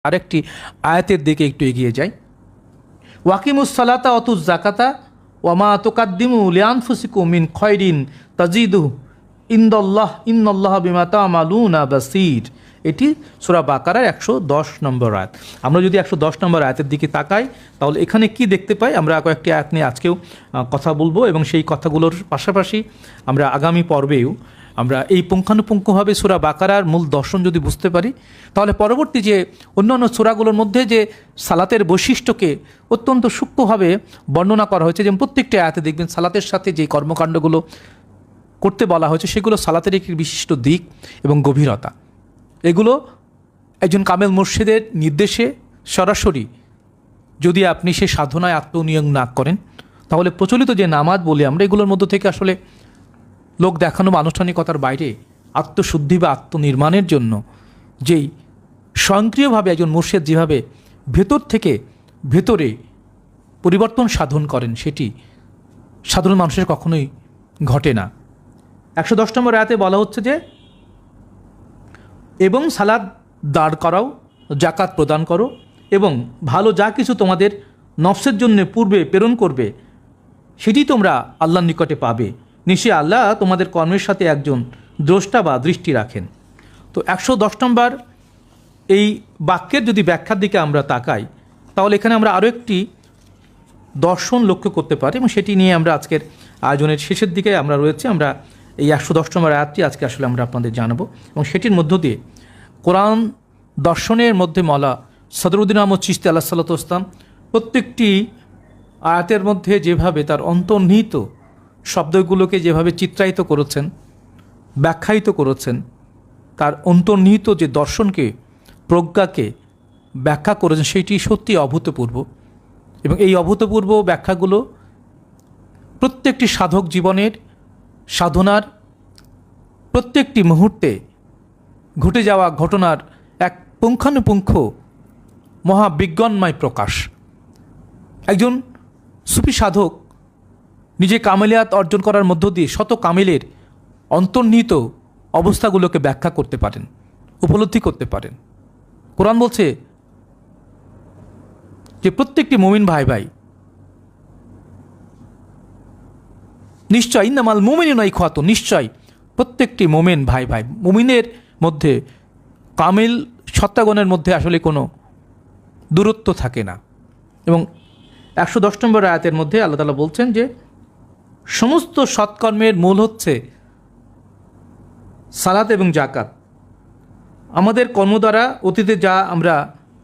আরেকটি আয়াতের দিকে একটু এগিয়ে যাই। ওয়াকিমুস সালাতা অতুজ জাকাতা ওয়ামা তুকাদ্দিমু লিআনফুসিকুম মিন খয়রিন তাজিদু ইনদাল্লাহ ইন্নাল্লাহ বিমা তা'মালুনা বাসীর। এটি সূরা বাকারার 110 নম্বর আয়াত। আমরা যদি 110 নম্বর আয়াতের দিকে তাকাই তাহলে এখানে কি দেখতে পাই? আমরা কয়েকটি আয়াত নিয়ে আজকেও কথা বলবো এবং সেই কথাগুলোর পাশাপাশি আমরা আগামী পর্বেও আমরা এই পুঙ্খানুপুঙ্খভাবে সূরা বাকারার মূল দর্শন যদি বুঝতে পারি তাহলে পরবর্তী যে অন্যান্য সূরাগুলোর মধ্যে যে সালাতের বৈশিষ্ট্যকে অত্যন্ত সূক্ষ্মভাবে বর্ণনা করা হয়েছে, যেমন প্রত্যেকটি আয়াতে দেখবেন সালাতের সাথে যে কর্মকাণ্ডগুলো করতে বলা হয়েছে সেগুলো সালাতের একটি বিশিষ্ট দিক এবং গভীরতা। এগুলো একজন কামেল মুর্শিদের নির্দেশে সরাসরি যদি আপনি সে সাধনায় আত্মনিয়োগ না করেন তাহলে প্রচলিত যে নামাজ বলি আমরা, এগুলোর মধ্য থেকে আসলে লোক দেখানো বা আনুষ্ঠানিকতার বাইরে আত্মশুদ্ধি বা আত্মনির্মাণের জন্য যেই স্বয়ংক্রিয়ভাবে একজন মুর্শিদ যেভাবে ভেতর থেকে ভেতরে পরিবর্তন সাধন করেন সেটি সাধারণ মানুষের কখনোই ঘটে না। 110 নম্বর আয়াতে বলা হচ্ছে যে এবং সালাত দাঁড় করাও, জাকাত প্রদান করো এবং ভালো যা কিছু তোমাদের নফসের জন্য পূর্বে প্রেরণ করবে সেটি তোমরা আল্লাহর নিকটে পাবে। নিশ্চয়ই আল্লাহ তোমাদের কর্মের সাথে একজন দ্রষ্টা বা দৃষ্টি রাখেন। তো 110 নম্বর এই বাক্যের যদি ব্যাখ্যার দিকে আমরা তাকাই তাহলে এখানে আমরা আরও একটি দর্শন লক্ষ্য করতে পারি এবং সেটি নিয়ে আমরা আজকের আয়োজনের শেষের দিকে আমরা রয়েছে। আমরা এই 110 নম্বর আয়াতটি আজকে আসলে আমরা আপনাদের জানাবো এবং সেটির মধ্য দিয়ে কোরআন দর্শনের মধ্যে মওলা সদরুদ্দিন আহমদ চিশতি আলাইহিস সালাতু ওয়াস সালাম প্রত্যেকটি আয়াতের মধ্যে যেভাবে তার অন্তর্নিহিত শব্দগুলোকে যেভাবে চিত্রায়িত করেছেন, ব্যাখ্যায়িত করেছেন, তার অন্তর্নিহিত যে দর্শনকে, প্রজ্ঞাকে ব্যাখ্যা করেছেন সেটি সত্যি অভূতপূর্ব এবং এই অভূতপূর্ব ব্যাখ্যাগুলো প্রত্যেকটি সাধক জীবনের সাধনার প্রত্যেকটি মুহূর্তে ঘটে যাওয়া ঘটনার এক পুঙ্খানুপুঙ্খ মহাবিজ্ঞানময় প্রকাশ। একজন সুফি সাধক নিজে কামেলিয়াত অর্জন করার মধ্য দিয়ে শত কামেলের অন্তর্নিহিত অবস্থাগুলোকে ব্যাখ্যা করতে পারেন, উপলব্ধি করতে পারেন। কোরআন বলছে যে প্রত্যেকটি মুমিন ভাই ভাই নিশ্চয় ইন্নামাল মুমিনুনা ইখওয়াতুন, নিশ্চয় প্রত্যেকটি মুমিন ভাই ভাই। মুমিনের মধ্যে কামিল সত্তাগণের মধ্যে আসলে কোনো দূরত্ব থাকে না। এবং 110 নম্বর আয়াতের মধ্যে আল্লাহ তাআলা বলছেন যে সমস্ত সৎকর্মের মূল হচ্ছে সালাত এবং জাকাত। আমাদের কর্ম দ্বারা অতীতে যা আমরা